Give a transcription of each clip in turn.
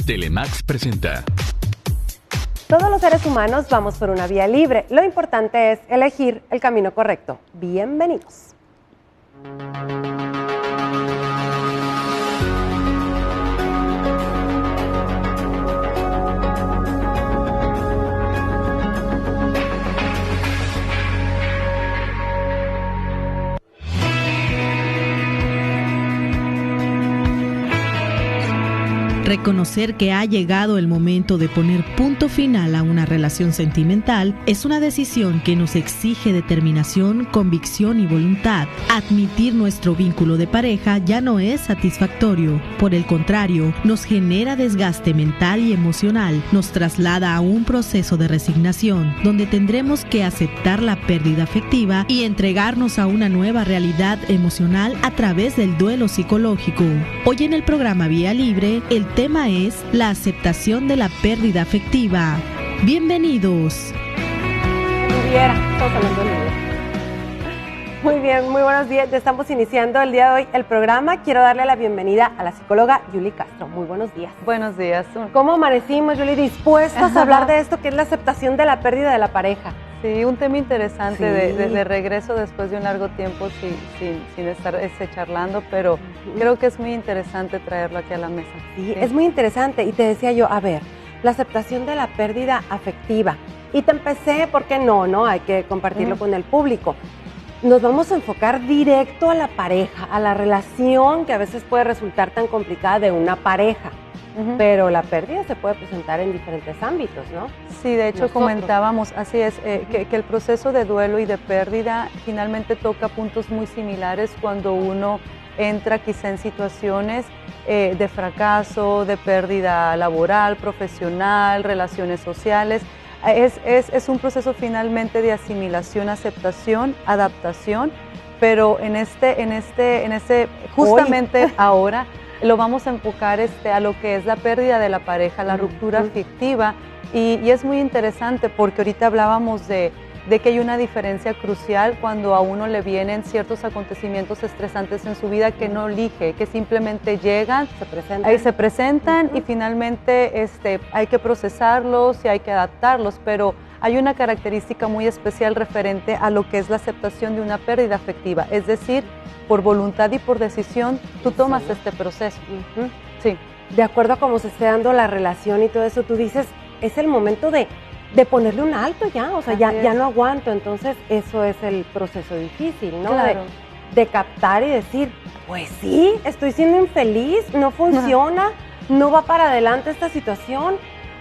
Telemax presenta. Todos los seres humanos vamos por una vía libre. Lo importante es elegir el camino correcto. Bienvenidos. Reconocer que ha llegado el momento de poner punto final a una relación sentimental es una decisión que nos exige determinación, convicción y voluntad. Admitir nuestro vínculo de pareja ya no es satisfactorio. Por el contrario, nos genera desgaste mental y emocional. Nos traslada a un proceso de resignación, donde tendremos que aceptar la pérdida afectiva y entregarnos a una nueva realidad emocional a través del duelo psicológico. Hoy en el programa Vía Libre, el tema es la aceptación de la pérdida afectiva. Bienvenidos. Muy bien, muy buenos días. Ya estamos iniciando el día de hoy el programa. Quiero darle la bienvenida a la psicóloga Yuli Castro. Muy buenos días. Buenos días. ¿Cómo amanecimos, Yuli? ¿Dispuestos a hablar de esto que es la aceptación de la pérdida de la pareja? Sí, un tema interesante Sí. de regreso después de un largo tiempo sin estar charlando, pero creo que es muy interesante traerlo aquí a la mesa. Sí, es muy interesante. Y te decía yo, a ver, la aceptación de la pérdida afectiva. Y te empecé, ¿por qué no? Hay que compartirlo con el público. Nos vamos a enfocar directo a la pareja, a la relación que a veces puede resultar tan complicada de una pareja. Pero la pérdida se puede presentar en diferentes ámbitos, ¿no? Sí, de hecho comentábamos, así es, que el proceso de duelo y de pérdida finalmente toca puntos muy similares cuando uno entra quizá en situaciones de fracaso, de pérdida laboral, profesional, relaciones sociales. Es un proceso finalmente de asimilación, aceptación, adaptación, pero en este justamente ahora lo vamos a enfocar a lo que es la pérdida de la pareja, la ruptura afectiva, y es muy interesante porque ahorita hablábamos de que hay una diferencia crucial cuando a uno le vienen ciertos acontecimientos estresantes en su vida que no elige, que simplemente llegan, se presentan y finalmente hay que procesarlos y hay que adaptarlos, pero hay una característica muy especial referente a lo que es la aceptación de una pérdida afectiva, es decir, por voluntad y por decisión, tú tomas este proceso. Sí. De acuerdo a cómo se esté dando la relación y todo eso, tú dices, es el momento de ponerle un alto ya, o sea, ya no aguanto. Entonces, eso es el proceso difícil, ¿no? Claro. De captar y decir, pues sí, estoy siendo infeliz, no funciona, no va para adelante esta situación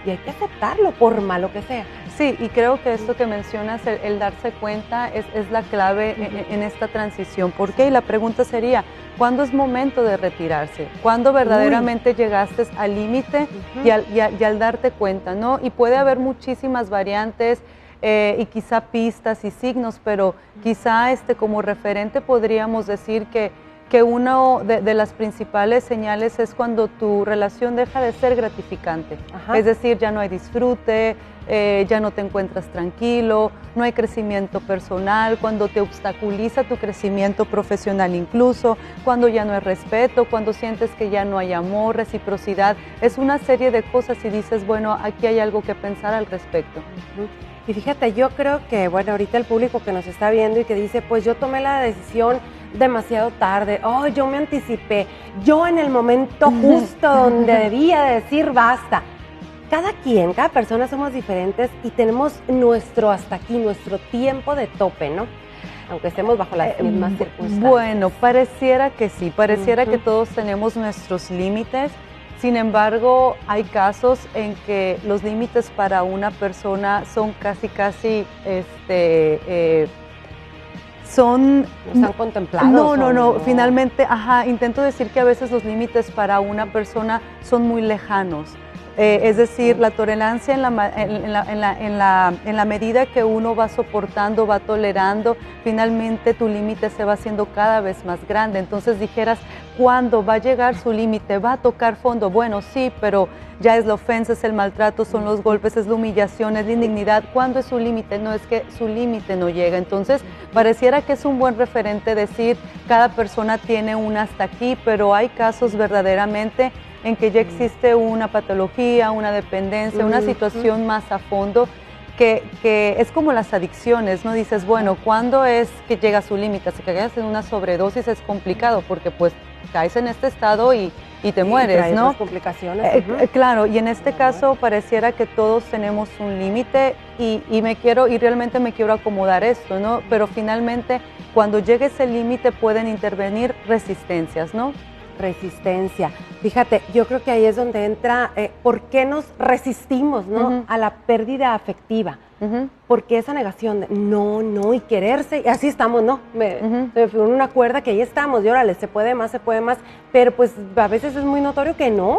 y hay que aceptarlo por malo que sea. Sí, y creo que esto que mencionas, el darse cuenta, es la clave en esta transición. ¿Por qué? Y la pregunta sería, ¿cuándo es momento de retirarse? ¿Cuándo verdaderamente llegaste al límite y al darte cuenta, ¿no? Y puede haber muchísimas variantes y quizá pistas y signos, pero quizá como referente podríamos decir que uno de las principales señales es cuando tu relación deja de ser gratificante. Es decir, ya no hay disfrute, ya no te encuentras tranquilo, no hay crecimiento personal, cuando te obstaculiza tu crecimiento profesional incluso, cuando ya no hay respeto, cuando sientes que ya no hay amor, reciprocidad. Es una serie de cosas y dices, bueno, aquí hay algo que pensar al respecto. Y fíjate, yo creo que, bueno, ahorita el público que nos está viendo y que dice, pues yo tomé la decisión demasiado tarde, yo me anticipé, yo en el momento justo donde debía decir basta. Cada persona somos diferentes y tenemos nuestro hasta aquí, nuestro tiempo de tope, ¿no? Aunque estemos bajo las mismas circunstancias. Bueno, pareciera que sí, pareciera que todos tenemos nuestros límites. Sin embargo, hay casos en que los límites para una persona son casi son... ¿No están contemplados? No, finalmente, intento decir que a veces los límites para una persona son muy lejanos. Es decir, la tolerancia en la medida que uno va soportando, va tolerando, finalmente tu límite se va haciendo cada vez más grande. Entonces dijeras, ¿cuándo va a llegar su límite? ¿Va a tocar fondo? Bueno, sí, pero ya es la ofensa, es el maltrato, son los golpes, es la humillación, es la indignidad. ¿Cuándo es su límite? No, es que su límite no llega. Entonces, pareciera que es un buen referente decir, cada persona tiene un hasta aquí, pero hay casos verdaderamente en que ya existe una patología, una dependencia, una situación más a fondo, que es como las adicciones, ¿no? Dices, bueno, ¿cuándo es que llega a su límite? Si caes en una sobredosis es complicado porque pues caes en este estado y te mueres, ¿no? Complicaciones. Claro, y en este caso pareciera que todos tenemos un límite y realmente me quiero acomodar esto, ¿no? Pero finalmente cuando llegue ese límite pueden intervenir resistencias, ¿no? Resistencia. Fíjate, yo creo que ahí es donde entra por qué nos resistimos, ¿no? A la pérdida afectiva. Porque esa negación de no, y quererse, y así estamos, ¿no? Me figuro una cuerda que ahí estamos, y órale, se puede más, pero pues a veces es muy notorio que no,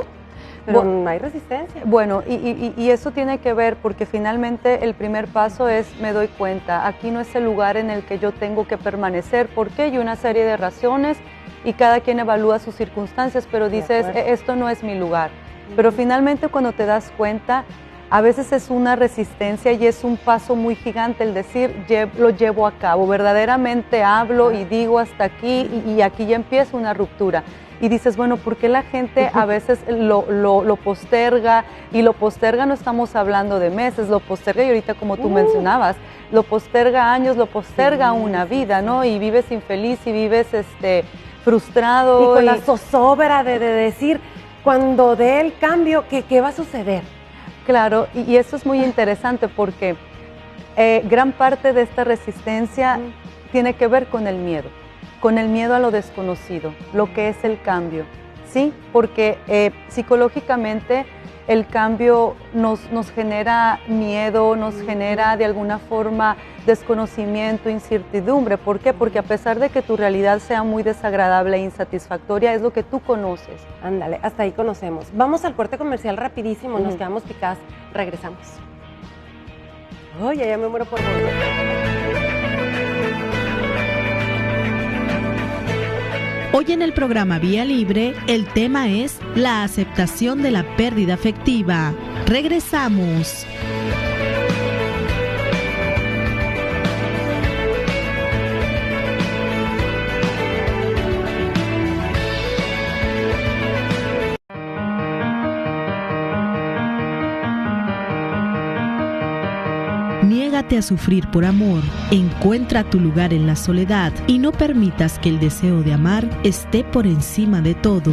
pero no hay resistencia. Bueno, y eso tiene que ver porque finalmente el primer paso es me doy cuenta, aquí no es el lugar en el que yo tengo que permanecer, porque hay una serie de razones y cada quien evalúa sus circunstancias, pero dices, esto no es mi lugar. Pero finalmente cuando te das cuenta, a veces es una resistencia y es un paso muy gigante el decir, lo llevo a cabo, verdaderamente hablo y digo hasta aquí y aquí ya empieza una ruptura. Y dices, bueno, ¿por qué la gente a veces lo posterga? Y lo posterga, no estamos hablando de meses, lo posterga y ahorita como tú mencionabas, lo posterga años, lo posterga una vida, ¿no? Y vives infeliz y vives frustrado. Y con la zozobra de decir, cuando dé el cambio, ¿qué va a suceder? Claro, y eso es muy interesante porque gran parte de esta resistencia tiene que ver con el miedo a lo desconocido, lo que es el cambio, ¿sí? Porque psicológicamente el cambio nos genera miedo, nos genera de alguna forma desconocimiento, incertidumbre. ¿Por qué? Porque a pesar de que tu realidad sea muy desagradable e insatisfactoria, es lo que tú conoces. Ándale, hasta ahí conocemos. Vamos al corte comercial rapidísimo, nos quedamos picadas, regresamos. Oye, ya me muero por volver. Hoy en el programa Vía Libre, el tema es la aceptación de la pérdida afectiva. Regresamos. Niégate a sufrir por amor, encuentra tu lugar en la soledad y no permitas que el deseo de amar esté por encima de todo.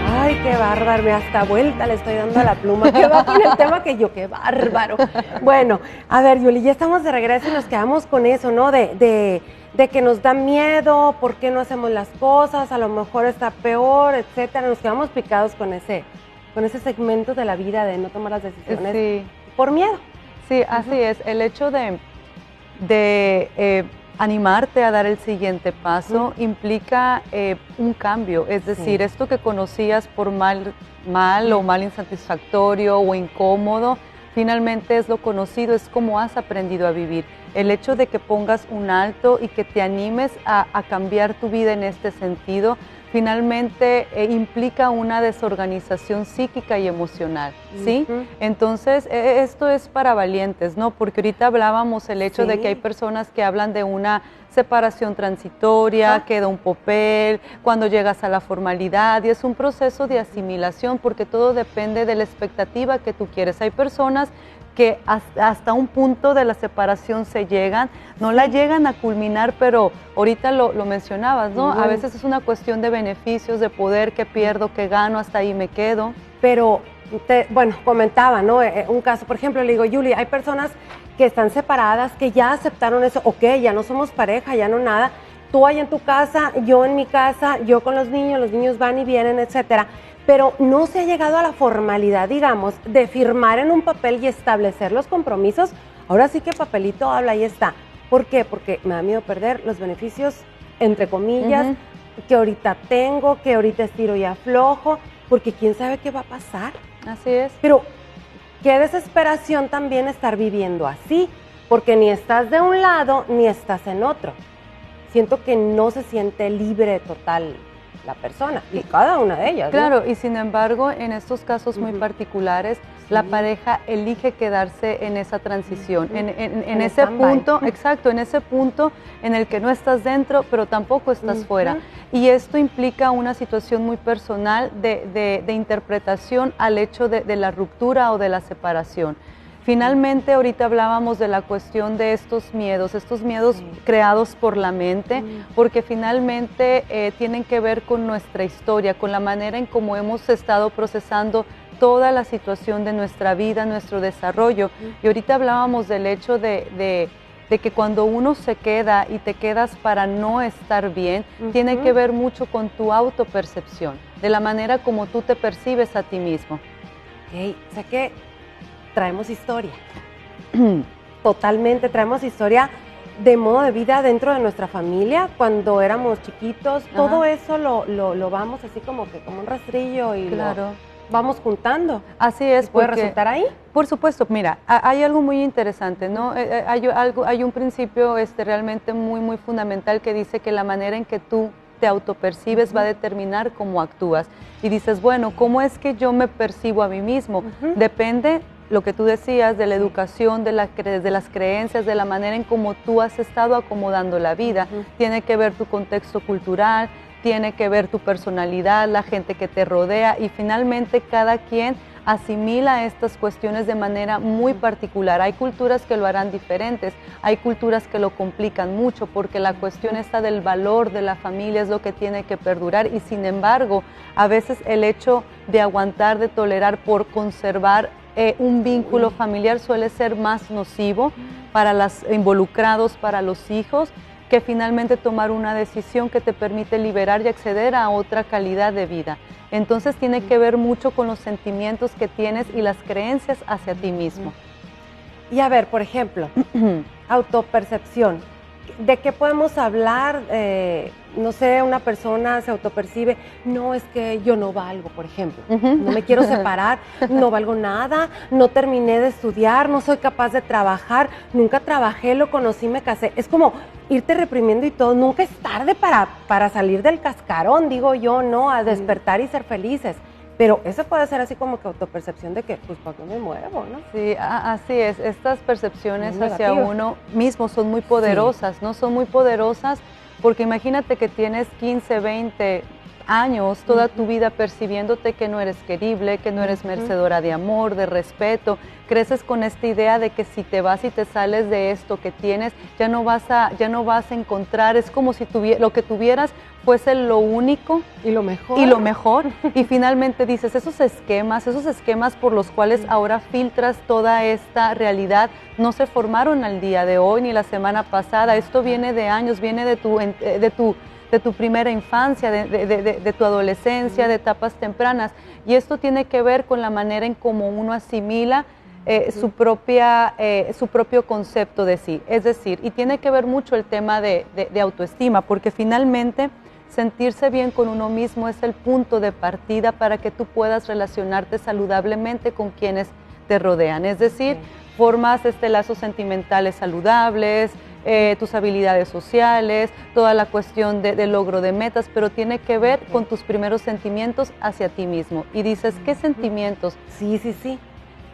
Ay, qué bárbaro, me hasta vuelta le estoy dando a la pluma. ¿Qué va con el tema que yo? ¡Qué bárbaro! Bueno, a ver, Yuli, ya estamos de regreso y nos quedamos con eso, ¿no? De que nos da miedo, por qué no hacemos las cosas, a lo mejor está peor, etcétera. Nos quedamos picados con ese segmento de la vida de no tomar las decisiones por miedo. Sí, así es. El hecho de animarte a dar el siguiente paso implica un cambio. Es decir, esto que conocías por mal o mal insatisfactorio o incómodo, finalmente es lo conocido, es como has aprendido a vivir. El hecho de que pongas un alto y que te animes a cambiar tu vida en este sentido, finalmente implica una desorganización psíquica y emocional, ¿sí? Entonces, esto es para valientes, ¿no? Porque ahorita hablábamos el hecho de que hay personas que hablan de una separación transitoria, queda un papel, cuando llegas a la formalidad, y es un proceso de asimilación porque todo depende de la expectativa que tú quieres. Hay personas que hasta un punto de la separación se llegan, no la llegan a culminar, pero ahorita lo mencionabas, ¿no? A veces es una cuestión de beneficios, de poder, que pierdo, que gano, hasta ahí me quedo. Pero, comentaba, ¿no? Un caso, por ejemplo, le digo, Yuli, hay personas que están separadas, que ya aceptaron eso, ya no somos pareja, ya no nada, tú ahí en tu casa, yo en mi casa, yo con los niños van y vienen, etcétera. Pero no se ha llegado a la formalidad, digamos, de firmar en un papel y establecer los compromisos. Ahora sí que papelito habla, ahí está. ¿Por qué? Porque me da miedo perder los beneficios, entre comillas, que ahorita tengo, que ahorita estiro y aflojo, porque quién sabe qué va a pasar. Así es. Pero qué desesperación también estar viviendo así, porque ni estás de un lado ni estás en otro. Siento que no se siente libre total la persona, y cada una de ellas. Claro, ¿no? y sin embargo, en estos casos muy particulares, la pareja elige quedarse en esa transición, en ese stand-by. punto, exacto, en ese punto en el que no estás dentro, pero tampoco estás fuera. Y esto implica una situación muy personal de interpretación al hecho de la ruptura o de la separación. Finalmente, ahorita hablábamos de la cuestión de estos miedos creados por la mente, porque finalmente tienen que ver con nuestra historia, con la manera en cómo hemos estado procesando toda la situación de nuestra vida, nuestro desarrollo. Y ahorita hablábamos del hecho de que cuando uno se queda y te quedas para no estar bien, tiene que ver mucho con tu autopercepción, de la manera como tú te percibes a ti mismo. Ok, o sea que traemos historia. Totalmente, traemos historia de modo de vida dentro de nuestra familia, cuando éramos chiquitos. Todo eso lo vamos así como que como un rastrillo y Claro. lo vamos juntando. Así es. ¿Puede porque, resultar ahí? Por supuesto, mira, hay algo muy interesante, ¿no? Hay un principio realmente muy, muy fundamental que dice que la manera en que tú te autopercibes va a determinar cómo actúas. Y dices, bueno, ¿cómo es que yo me percibo a mí mismo? Depende, lo que tú decías, de la educación, de las creencias, de la manera en cómo tú has estado acomodando la vida. Tiene que ver tu contexto cultural, tiene que ver tu personalidad, la gente que te rodea, y finalmente cada quien asimila estas cuestiones de manera muy particular. Hay culturas que lo harán diferentes, hay culturas que lo complican mucho, porque la cuestión está del valor de la familia es lo que tiene que perdurar, y sin embargo, a veces el hecho de aguantar, de tolerar por conservar un vínculo familiar suele ser más nocivo para los involucrados, para los hijos, que finalmente tomar una decisión que te permite liberar y acceder a otra calidad de vida. Entonces tiene que ver mucho con los sentimientos que tienes y las creencias hacia ti mismo. Y a ver, por ejemplo, autopercepción. ¿De qué podemos hablar? No sé, una persona se autopercibe, no, es que yo no valgo, por ejemplo. No me quiero separar, no valgo nada, no terminé de estudiar, no soy capaz de trabajar, nunca trabajé, lo conocí, me casé. Es como irte reprimiendo y todo. Nunca es tarde para salir del cascarón, digo yo, ¿no? A despertar y ser felices. Pero eso puede ser así como que autopercepción de que, pues, ¿para qué me muevo, no? Sí, así es. Estas percepciones hacia uno mismo son muy poderosas, ¿no? Son muy poderosas porque imagínate que tienes 15, 20 años, toda tu vida percibiéndote que no eres querible, que no eres merecedora de amor, de respeto. Creces con esta idea de que si te vas y te sales de esto que tienes, ya no vas a encontrar. Es como si lo que tuvieras fuese lo único y lo mejor. Y lo mejor. Y finalmente dices, esos esquemas por los cuales ahora filtras toda esta realidad, no se formaron al día de hoy ni la semana pasada. Esto viene de años, viene de tu primera infancia, de tu adolescencia, de etapas tempranas. Y esto tiene que ver con la manera en cómo uno asimila su propio concepto de sí. Es decir, y tiene que ver mucho el tema de autoestima, porque finalmente sentirse bien con uno mismo es el punto de partida para que tú puedas relacionarte saludablemente con quienes te rodean. Es decir, formas lazos sentimentales saludables, tus habilidades sociales, toda la cuestión de logro de metas, pero tiene que ver con tus primeros sentimientos hacia ti mismo. Y dices, ¿qué sentimientos? Sí.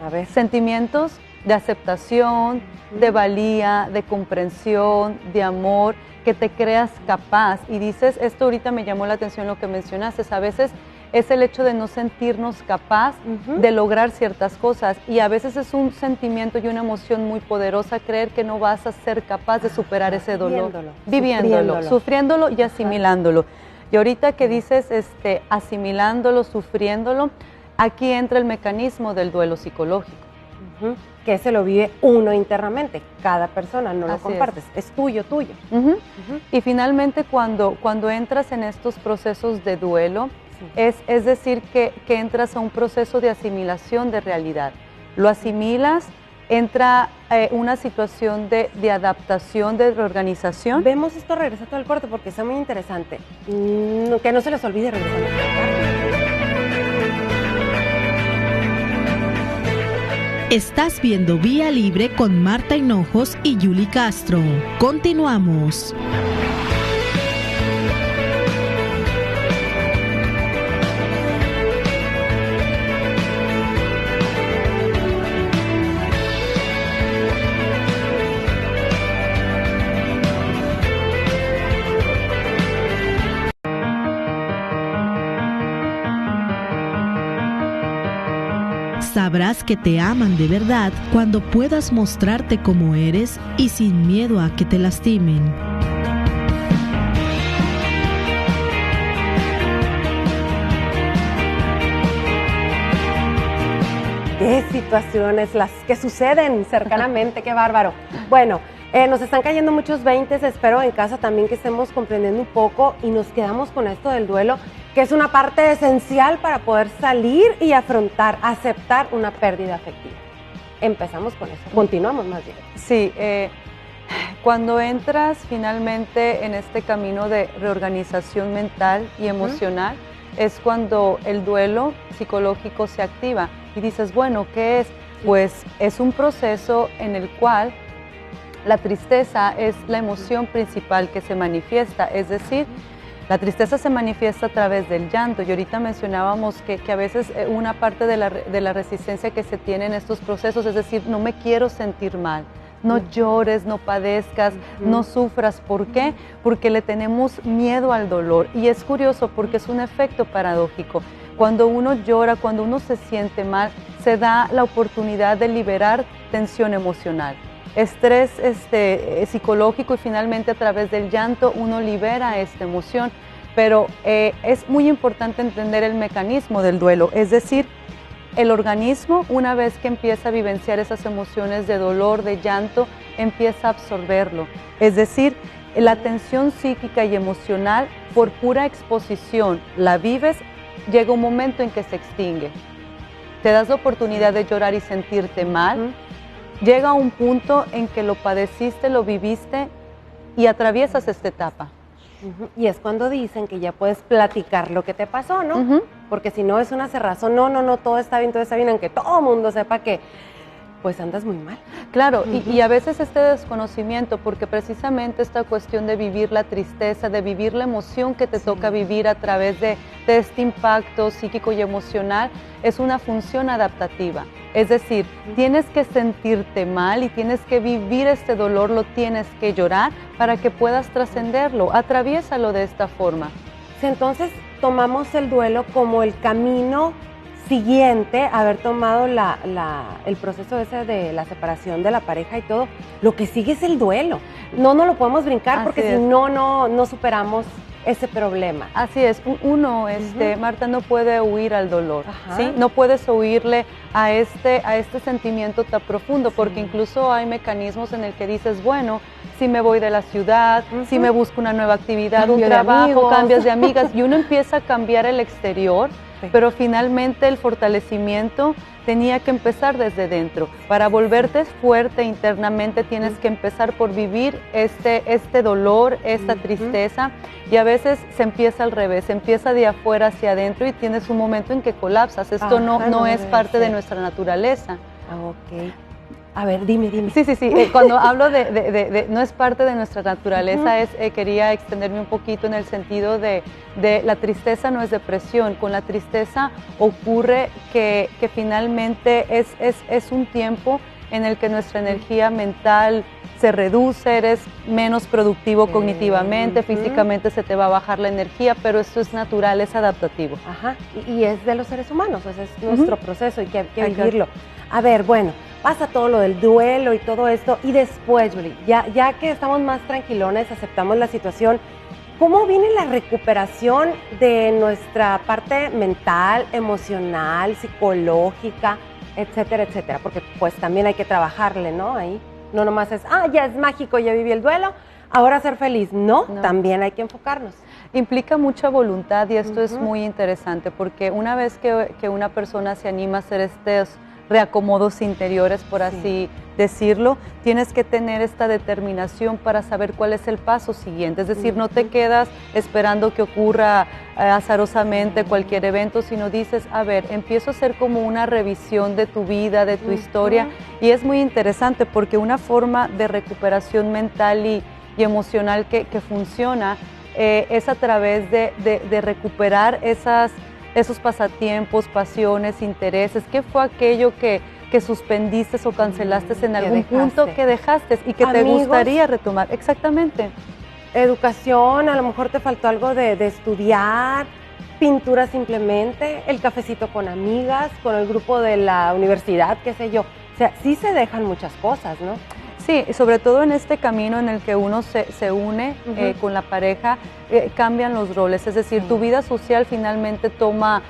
A ver. Sentimientos de aceptación, de valía, de comprensión, de amor, que te creas capaz. Y dices, esto ahorita me llamó la atención lo que mencionaste, a veces es el hecho de no sentirnos capaz de lograr ciertas cosas, y a veces es un sentimiento y una emoción muy poderosa creer que no vas a ser capaz de superar ese dolor, viviéndolo, sufriéndolo y asimilándolo. Y ahorita que dices asimilándolo, sufriéndolo, aquí entra el mecanismo del duelo psicológico. Que se lo vive uno internamente, cada persona, no lo compartes, es tuyo. Y finalmente cuando entras en estos procesos de duelo, es decir que entras a un proceso de asimilación de realidad. Lo asimilas, entra una situación de adaptación, de reorganización. Vemos esto regresando al corte porque está muy interesante. Que no se les olvide regresar al corte. Estás viendo Vía Libre con Marta Hinojos y Yuli Castro. Continuamos. Sabrás que te aman de verdad cuando puedas mostrarte como eres y sin miedo a que te lastimen. Qué situaciones las que suceden cercanamente, qué bárbaro. Bueno, nos están cayendo muchos 20, espero en casa también que estemos comprendiendo un poco y nos quedamos con esto del duelo, que es una parte esencial para poder salir y afrontar, aceptar una pérdida afectiva. Empezamos con eso, continuamos más bien. Sí, cuando entras finalmente en este camino de reorganización mental y emocional, es cuando el duelo psicológico se activa y dices, bueno, ¿qué es? Pues es un proceso en el cual la tristeza es la emoción principal que se manifiesta, es decir, la tristeza se manifiesta a través del llanto y ahorita mencionábamos que a veces una parte de la resistencia que se tiene en estos procesos es decir, no me quiero sentir mal. No llores, no padezcas, no sufras. ¿Por qué? Porque le tenemos miedo al dolor. Y es curioso porque es un efecto paradójico. Cuando uno llora, cuando uno se siente mal, se da la oportunidad de liberar tensión emocional, estrés psicológico y finalmente a través del llanto uno libera esta emoción. Pero es muy importante entender el mecanismo del duelo, es decir, el organismo, una vez que empieza a vivenciar esas emociones de dolor, de llanto, empieza a absorberlo. Es decir, la tensión psíquica y emocional, por pura exposición, la vives, llega un momento en que se extingue. Te das la oportunidad de llorar y sentirte mal. Llega un punto en que lo padeciste, lo viviste y atraviesas esta etapa. Y es cuando dicen que ya puedes platicar lo que te pasó, ¿no? Porque si no es una cerrazón, no, todo está bien, aunque todo el mundo sepa que pues andas muy mal. Claro, y a veces este desconocimiento, porque precisamente esta cuestión de vivir la tristeza, de vivir la emoción que te toca vivir a través de este impacto psíquico y emocional, es una función adaptativa. Es decir, tienes que sentirte mal y tienes que vivir este dolor, lo tienes que llorar para que puedas trascenderlo. Atraviésalo de esta forma. Sí, entonces tomamos el duelo como el camino siguiente, haber tomado el proceso ese de la separación de la pareja y todo. Lo que sigue es el duelo. No lo podemos brincar porque si no superamos ese problema. Así es, uno, Marta, no puede huir al dolor, ¿sí? No puedes huirle a este sentimiento tan profundo, porque incluso hay mecanismos en el que dices, bueno, si me voy de la ciudad, si me busco una nueva actividad, un trabajo, cambias de amigas, y uno empieza a cambiar el exterior, pero finalmente el fortalecimiento tenía que empezar desde dentro. Para volverte fuerte internamente tienes que empezar por vivir este dolor, esta tristeza, y a veces se empieza al revés, se empieza de afuera hacia adentro y tienes un momento en que colapsas. Esto no es parte de nuestra naturaleza. Ok. A ver, dime. Sí. Cuando hablo de no es parte de nuestra naturaleza, quería extenderme un poquito en el sentido de la tristeza no es depresión. Con la tristeza ocurre que finalmente es un tiempo en el que nuestra energía mental se reduce, eres menos productivo cognitivamente, físicamente se te va a bajar la energía, pero esto es natural, es adaptativo. Ajá, y es de los seres humanos, ese es nuestro proceso y hay que vivirlo. A ver, bueno, pasa todo lo del duelo y todo esto, y después, Julie, ya que estamos más tranquilones, aceptamos la situación, ¿cómo viene la recuperación de nuestra parte mental, emocional, psicológica, etcétera, etcétera? Porque pues también hay que trabajarle, ¿no? Ahí, no nomás es, ya es mágico, ya viví el duelo, ahora ser feliz. No, también hay que enfocarnos. Implica mucha voluntad y esto es muy interesante, porque una vez que una persona se anima a hacer estos reacomodos interiores, por así decirlo, tienes que tener esta determinación para saber cuál es el paso siguiente. Es decir, no te quedas esperando que ocurra azarosamente cualquier evento, sino dices, a ver, empiezo a hacer como una revisión de tu vida, de tu historia, y es muy interesante porque una forma de recuperación mental y emocional que funciona es a través de recuperar esos pasatiempos, pasiones, intereses. ¿Qué fue aquello que suspendiste o cancelaste en algún punto que dejaste y que te gustaría retomar? Exactamente. Educación, a lo mejor te faltó algo de estudiar, pintura simplemente, el cafecito con amigas, con el grupo de la universidad, qué sé yo. O sea, sí se dejan muchas cosas, ¿no? Sí, sobre todo en este camino en el que uno se une con la pareja, cambian los roles, es decir, tu vida social finalmente toma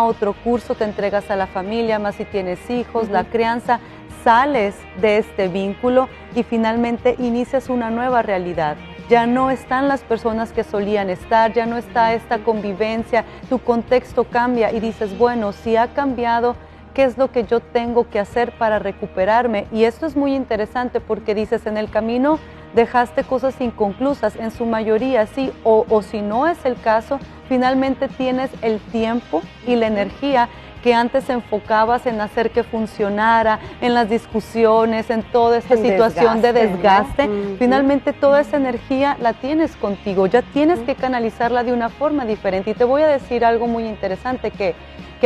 otro curso, te entregas a la familia, más si tienes hijos, la crianza, sales de este vínculo y finalmente inicias una nueva realidad. Ya no están las personas que solían estar, ya no está esta convivencia, tu contexto cambia y dices, bueno, si ha cambiado, ¿qué es lo que yo tengo que hacer para recuperarme? Y esto es muy interesante porque dices, en el camino dejaste cosas inconclusas, en su mayoría sí, o si no es el caso, finalmente tienes el tiempo y la energía que antes enfocabas en hacer que funcionara, en las discusiones, en toda esta situación de desgaste, ¿no? Finalmente toda esa energía la tienes contigo, ya tienes que canalizarla de una forma diferente. Y te voy a decir algo muy interesante, que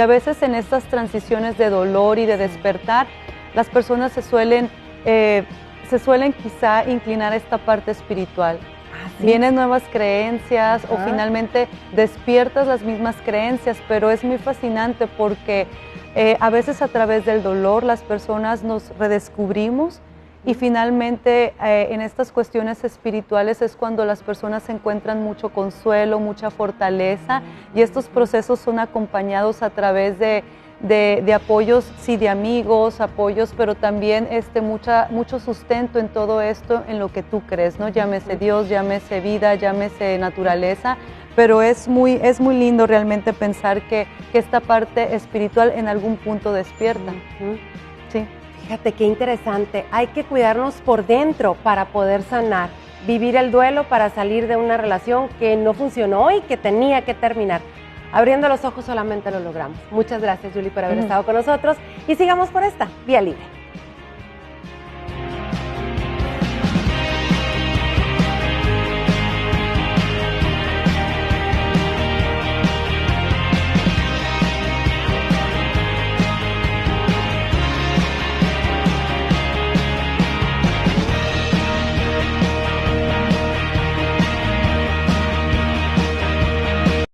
a veces en estas transiciones de dolor y de despertar, las personas se suelen quizá inclinar a esta parte espiritual. ¿Sí? Vienen nuevas creencias o finalmente despiertas las mismas creencias, pero es muy fascinante porque a veces a través del dolor las personas nos redescubrimos y finalmente en estas cuestiones espirituales es cuando las personas encuentran mucho consuelo, mucha fortaleza y estos procesos son acompañados a través de apoyos, sí, de amigos, apoyos, pero también mucho sustento en todo esto, en lo que tú crees, ¿no? Llámese Dios, llámese vida, llámese naturaleza, pero es muy lindo realmente pensar que esta parte espiritual en algún punto despierta. Sí. Fíjate qué interesante, hay que cuidarnos por dentro para poder sanar, vivir el duelo para salir de una relación que no funcionó y que tenía que terminar. Abriendo los ojos solamente lo logramos. Muchas gracias, Julie, por haber estado con nosotros y sigamos por esta Vía Libre.